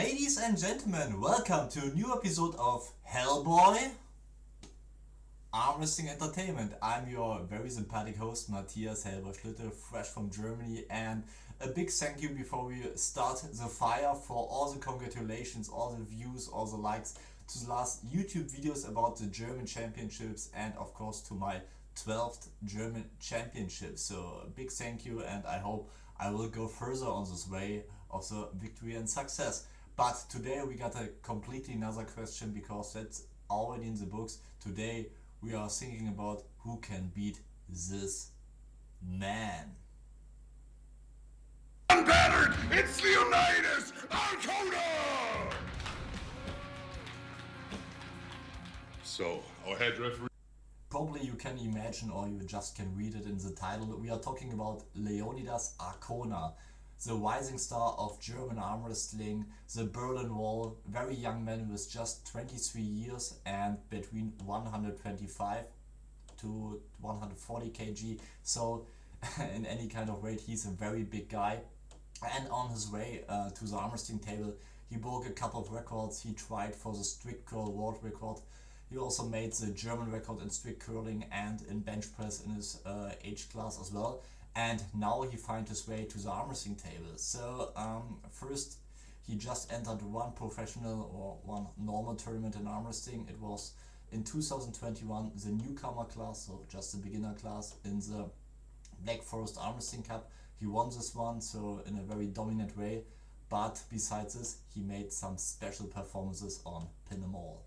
Ladies and gentlemen, welcome to a new episode of Hellboy, Arm Wrestling Entertainment. I'm your very sympathetic host, Matthias Hellboy Schlitte, fresh from Germany, and a big thank you before we start the fire for all the congratulations, all the views, all the likes to the last YouTube videos about the German Championships and of course to my 12th German Championship. So a big thank you, and I hope I will go further on this way of the victory and success. But today we got a completely another question, because that's already in the books. Today we are thinking about who can beat this man. Unbattered, it's Leonidas Arcona! So, our head referee. Probably you can imagine, or you just can read it in the title. We are talking about Leonidas Arkona, the rising star of German arm wrestling, the Berlin Wall, very young man with just 23 years and between 125 to 140 kg. So in any kind of weight, he's a very big guy. And on his way to the arm wrestling table, he broke a couple of records. He tried for the strict curl world record. He also made the German record in strict curling and in bench press in his age class as well. And now he finds his way to the arm wrestling table. So first he just entered one professional or one normal tournament in arm wrestling. It was in 2021, the newcomer class, so just the beginner class in the Black Forest Arm Wrestling Cup. He won this one, so in a very dominant way. But besides this, he made some special performances on Pin 'Em All.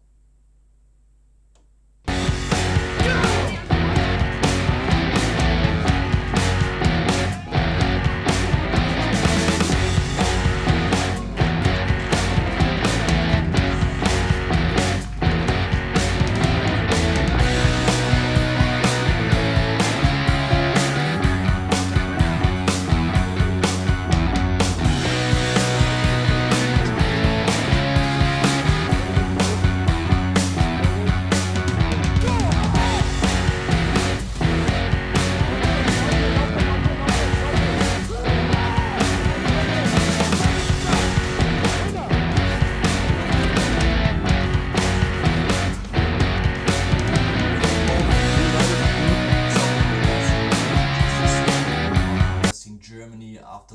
After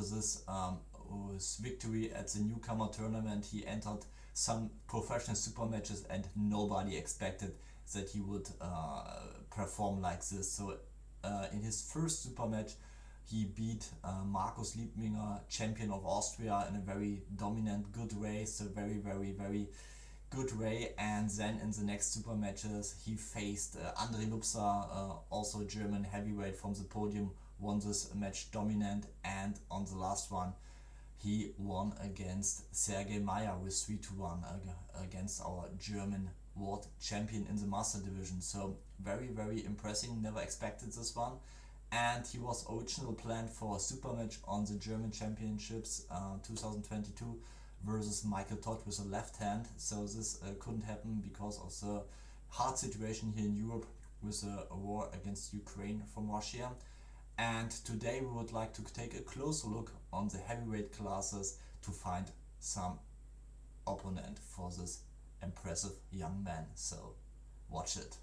this victory at the newcomer tournament, he entered some professional super matches, and nobody expected that he would perform like this. So in his first super match, he beat Markus Liebminger, champion of Austria, in a very dominant, good way. So very good way. And then in the next super matches, he faced André Lupsa, also German heavyweight, from the podium, won this match dominant, and on the last one he won against Sergei Meyer with 3-1 against our German world champion in the master division. So very impressive, never expected this one. And he was originally planned for a super match on the German Championships 2022 versus Michael Todd with a left hand. So this couldn't happen because of the hard situation here in Europe with a war against Ukraine from Russia. And today we would like to take a closer look on the heavyweight classes to find some opponent for this impressive young man. So watch it.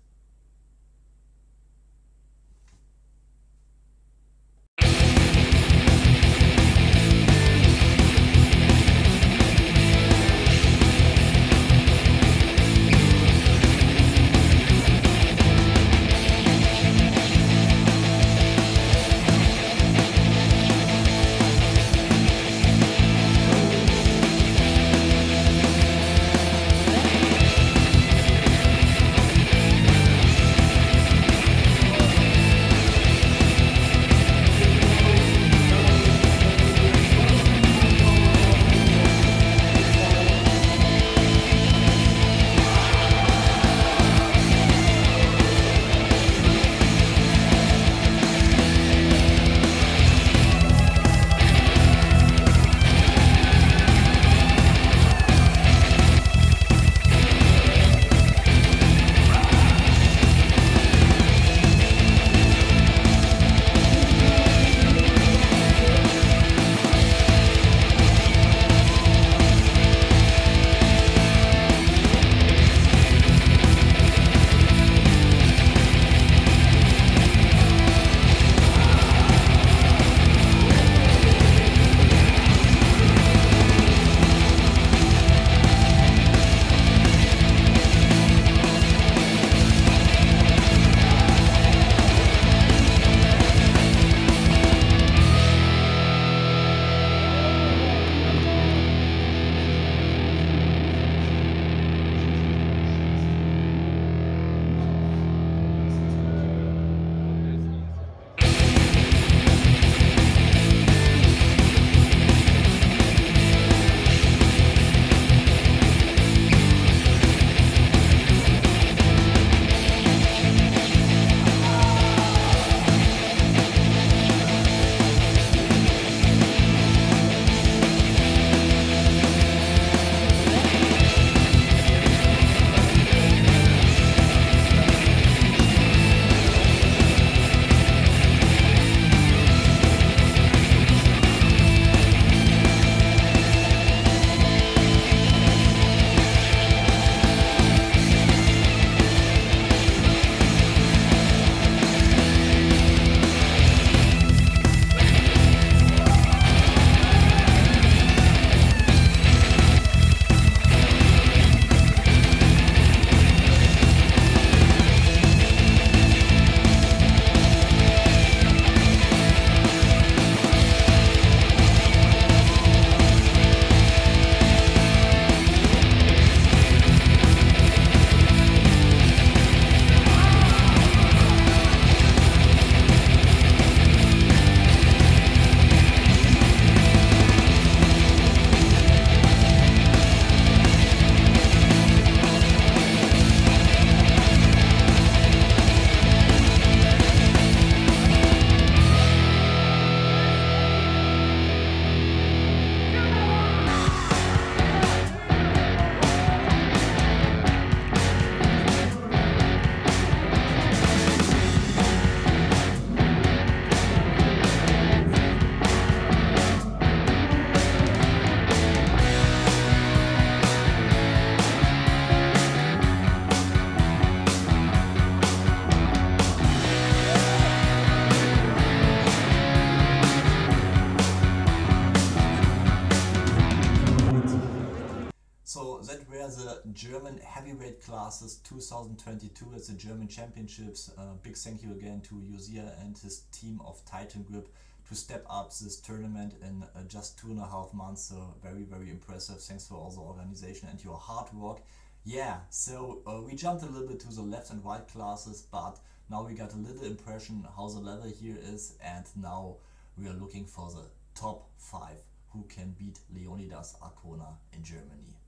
So that were the German heavyweight classes 2022 at the German Championships. Big thank you again to Josiah and his team of Titan Grip to step up this tournament in just 2.5 months. So very, very impressive. Thanks for all the organization and your hard work. Yeah, so we jumped a little bit to the left and right classes, but now we got a little impression how the level here is, and now we are looking for the top 5 who can beat Leonidas Arkona in Germany.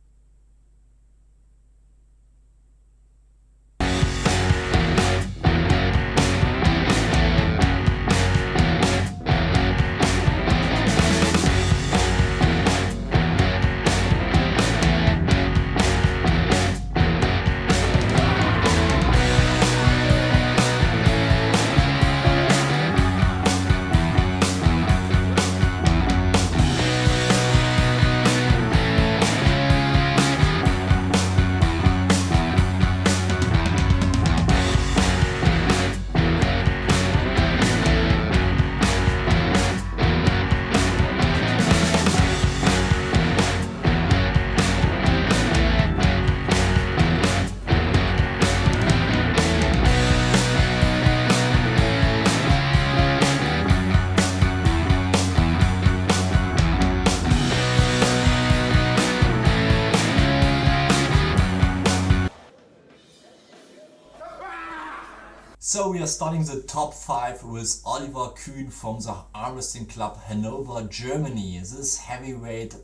So we are starting the top 5 with Oliver Kuhn from the Armwrestling Club Hanover, Germany. This heavyweight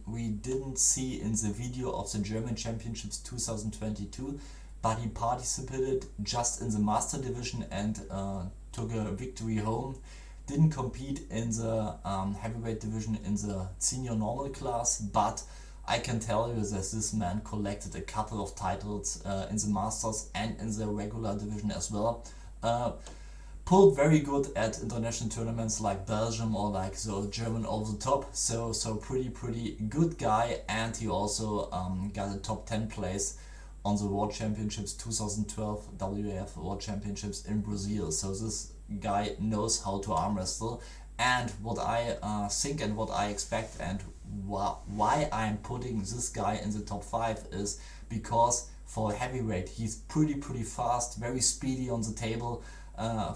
we didn't see in the video of the German Championships 2022, but he participated just in the Master Division and took a victory home. Didn't compete in the heavyweight division in the senior normal class, but I can tell you that this man collected a couple of titles in the Masters and in the regular division as well. Pulled very good at international tournaments like Belgium or like the German over the top. So pretty good guy, and he also got a top 10 place on the World Championships 2012 WAF World Championships in Brazil. So this guy knows how to arm wrestle, and what I think and what I expect and why I'm putting this guy in the top 5 is because for heavyweight he's pretty fast, very speedy on the table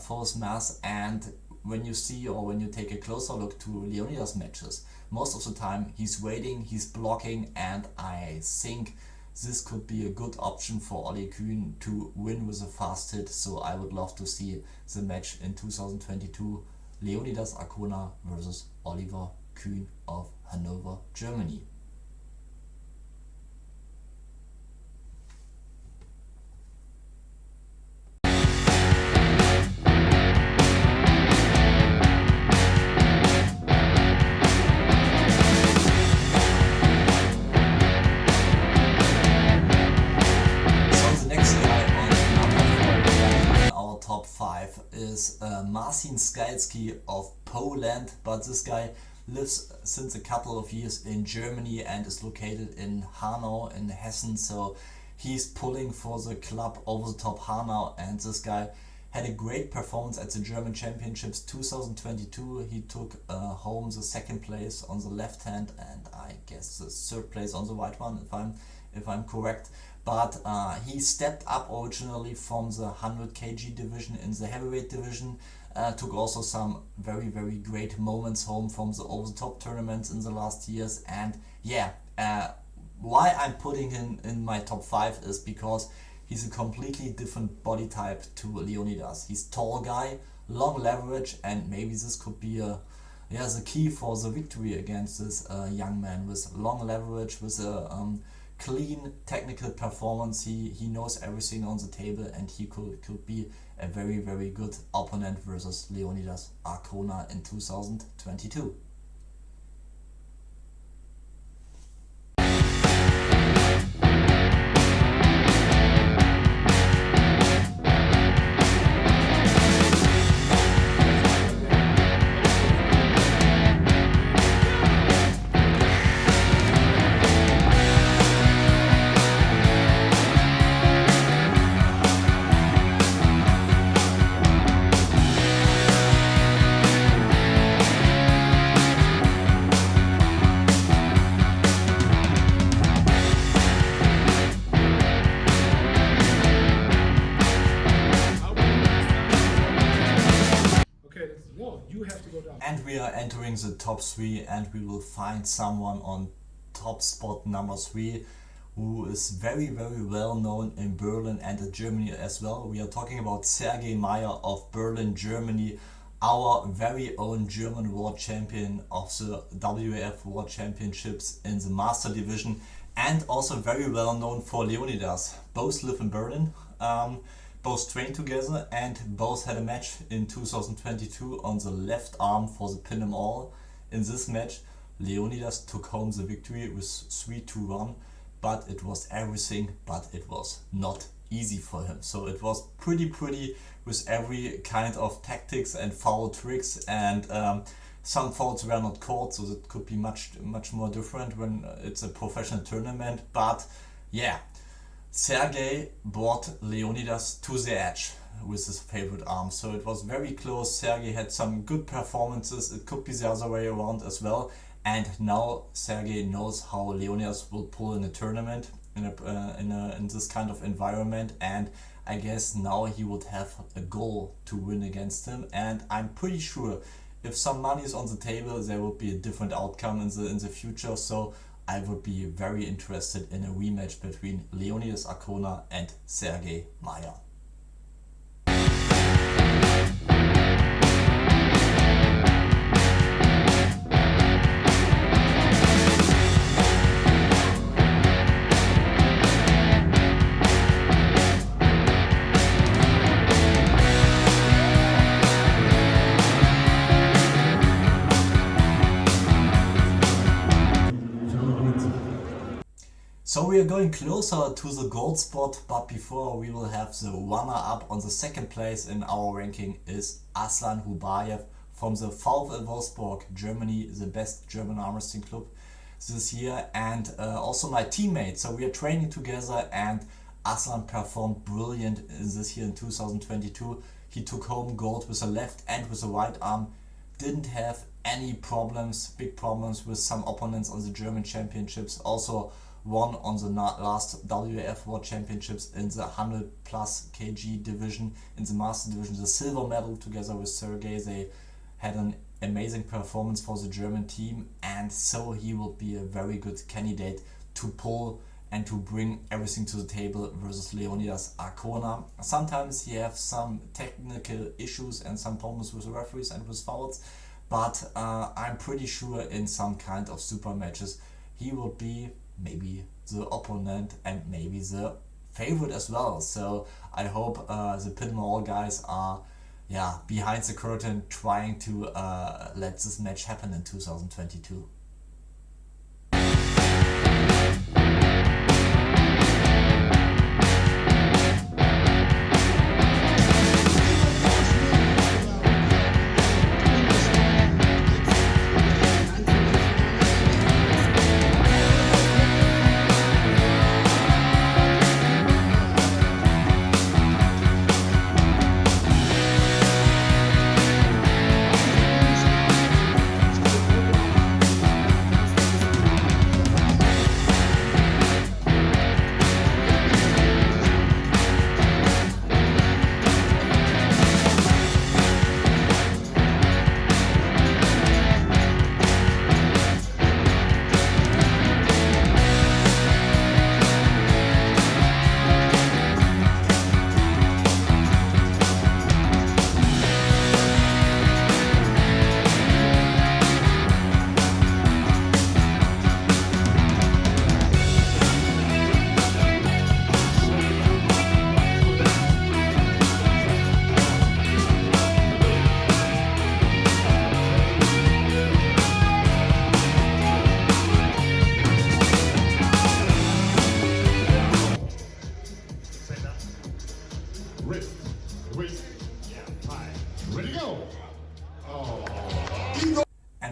for his mass. And when you see or when you take a closer look to Leonidas matches, most of the time he's waiting, he's blocking, and I think this could be a good option for Oli Kuhn to win with a fast hit. So I would love to see the match in 2022, Leonidas Arkona versus Oliver Kuhn of Hanover, Germany. Top 5 is Marcin Skyeski of Poland, but this guy lives since a couple of years in Germany and is located in Hanau in Hessen, so he's pulling for the club over the top Hanau. And this guy had a great performance at the German Championships 2022. He took home the 2nd place on the left hand and I guess the 3rd place on the right one if I'm correct. But he stepped up originally from the 100 kg division in the heavyweight division, took also some very great moments home from the over-the-top tournaments in the last years. And yeah, why I'm putting him in my top 5 is because he's a completely different body type to Leonidas. He's tall guy, long leverage, and maybe this could be the key for the victory against this young man with long leverage, with a clean technical performance. He knows everything on the table, and he could be a very good opponent versus Leonidas Arcona in 2022. And we are entering the top 3, and we will find someone on top spot number 3 who is very well known in Berlin and in Germany as well. We are talking about Sergei Meyer of Berlin, Germany, our very own German world champion of the WAF World Championships in the Master Division, and also very well known for Leonidas. Both live in Berlin, both train together, and both had a match in 2022 on the left arm for the pin 'em all. In this match, Leonidas took home the victory with 3-1, but it was everything but it was not easy for him. So it was pretty with every kind of tactics and foul tricks, and some fouls were not caught, so that could be much more different when it's a professional tournament. But yeah, Sergei brought Leonidas to the edge with his favorite arm, so it was very close. Sergei had some good performances, it could be the other way around as well, and now Sergei knows how Leonidas will pull in a tournament in this kind of environment, and I guess now he would have a goal to win against him. And I'm pretty sure if some money is on the table, there would be a different outcome in the future. So I would be very interested in a rematch between Leonidas Arkona and Sergei Meyer. So we are going closer to the gold spot, but before we will have the runner-up on the second place in our ranking is Aslan Hubayef from the VfL Wolfsburg, Germany, the best German arm wrestling club this year, and also my teammate. So we are training together, and Aslan performed brilliant this year in 2022. He took home gold with the left and with the right arm, didn't have any problems, big problems with some opponents on the German championships, also won on the last WAF World Championships in the 100 plus kg division, in the Master Division, the silver medal together with Sergei. They had an amazing performance for the German team, and so he will be a very good candidate to pull and to bring everything to the table versus Leonidas Arkona. Sometimes he has some technical issues and some problems with the referees and with fouls, but I'm pretty sure in some kind of super matches he will be maybe the opponent and maybe the favorite as well. So I hope the Pinball guys are behind the curtain trying to let this match happen in 2022.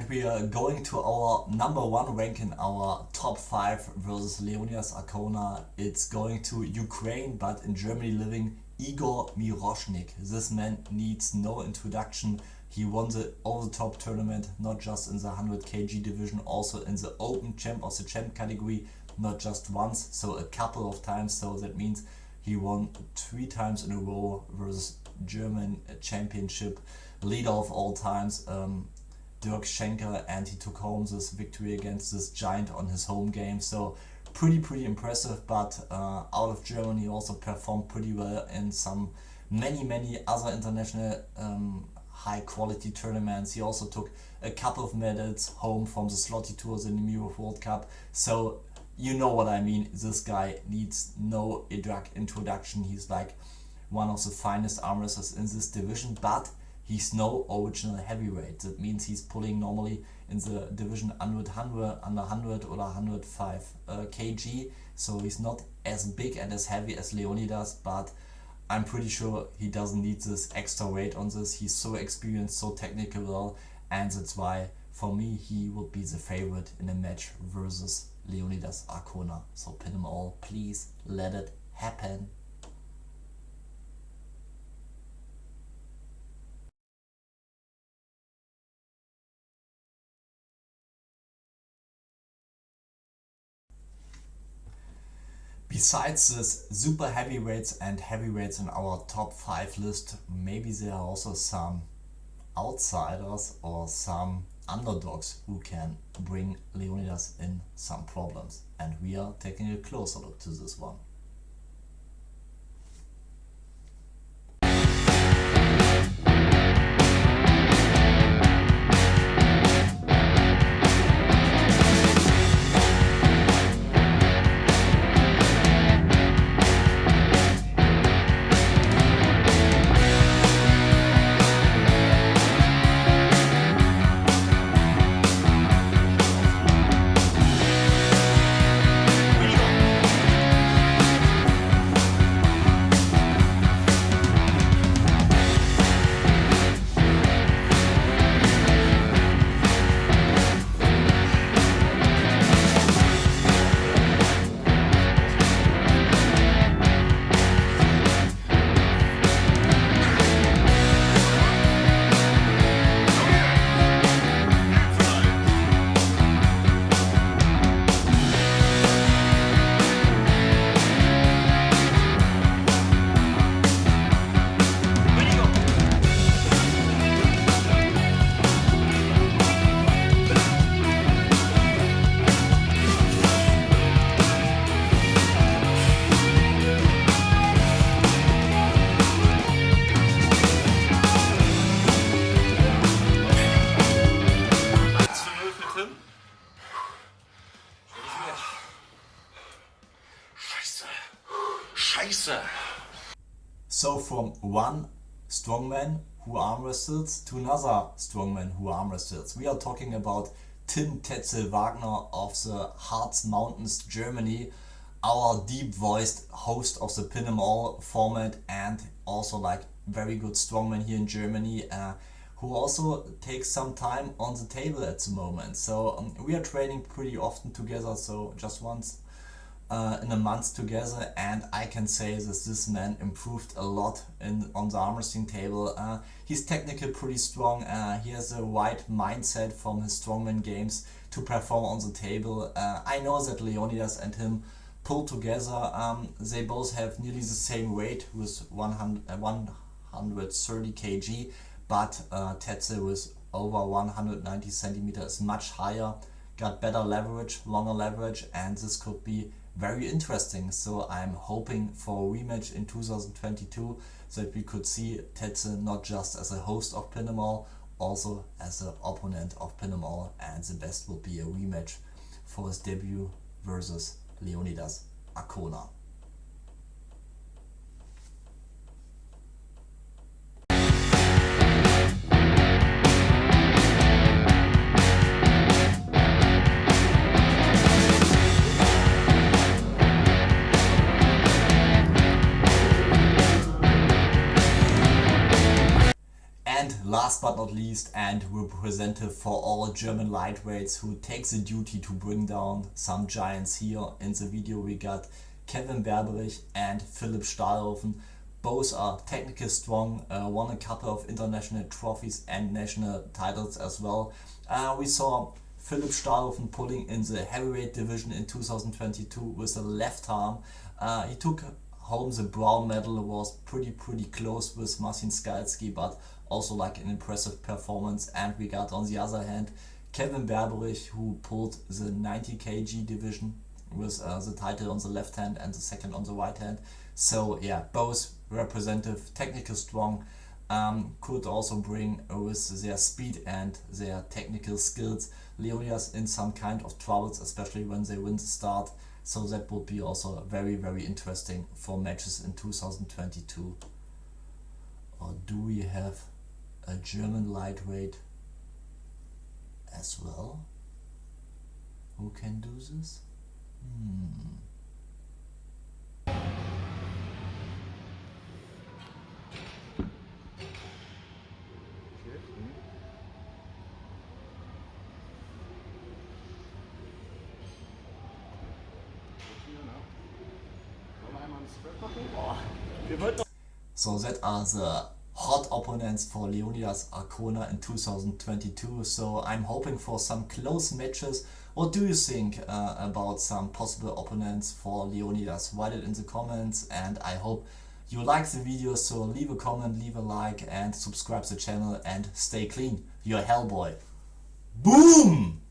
We are going to our number 1 rank in our top 5 versus Leonidas Arkona. It's going to Ukraine, but in Germany living Igor Miroshnik. This man needs no introduction. He won the over-the-top tournament, not just in the 100 kg division, also in the open champ of the champ category, not just once, so a couple of times. So that means he won 3 times in a row versus German championship leader of all times. Dirk Schenker, and he took home this victory against this giant on his home game. So pretty impressive. But out of Germany, he also performed pretty well in some many other international high quality tournaments. He also took a couple of medals home from the Slotty Tours in the Miro World Cup. So you know what I mean. This guy needs no introduction. He's like one of the finest arm wrestlers in this division, but he's no original heavyweight. That means he's pulling normally in the division under 100 or 105 kg. So he's not as big and as heavy as Leonidas, but I'm pretty sure he doesn't need this extra weight on this. He's so experienced, so technical well, and that's why for me he would be the favorite in a match versus Leonidas Arkona. So pin them all, please let it happen. Besides this super heavyweights and heavyweights in our top 5 list, maybe there are also some outsiders or some underdogs who can bring Leonidas in some problems. And we are taking a closer look to this one. So from one strongman who arm wrestles to another strongman who arm wrestles. We are talking about Tim Tetzel Wagner of the Harz Mountains, Germany, our deep-voiced host of the Pin 'em All format, and also like very good strongman here in Germany, who also takes some time on the table at the moment. So we are training pretty often together, so just once in a month together, and I can say that this man improved a lot on the arm wrestling table. He's technically pretty strong. He has a right mindset from his strongman games to perform on the table. I know that Leonidas and him pull together. They both have nearly the same weight with 130 kg, but Tetzel with over 190 centimeters is much higher, got better leverage, longer leverage, and this could be very interesting. So I'm hoping for a rematch in 2022, so that we could see Tetzel not just as a host of Pin 'em All, also as an opponent of Pin 'em All, and the best will be a rematch for his debut versus Leonidas Arkona. Last but not least, and representative for all German lightweights who takes the duty to bring down some giants here in the video, we got Kevin Barberish and Philipp Staroven. Both are technically strong, won a couple of international trophies and national titles as well. We saw Philipp Staroven pulling in the heavyweight division in 2022 with the left arm. He took home the brown medal, was pretty close with Marcin Skyeski, but also like an impressive performance. And we got on the other hand Kevin Barberish, who pulled the 90 kg division with the title on the left hand and the second on the right hand. So yeah, both representative, technical strong, could also bring with their speed and their technical skills Leonidas in some kind of troubles, especially when they win the start. So that would be also very, very interesting for matches in 2022. Or do we have a German lightweight as well who can do this? So that are the hot opponents for Leonidas Arcona in 2022. So I'm hoping for some close matches. What do you think about some possible opponents for Leonidas? Write it in the comments, and I hope you like the video. So leave a comment, leave a like, and subscribe to the channel, and stay clean. You're Hellboy. Boom!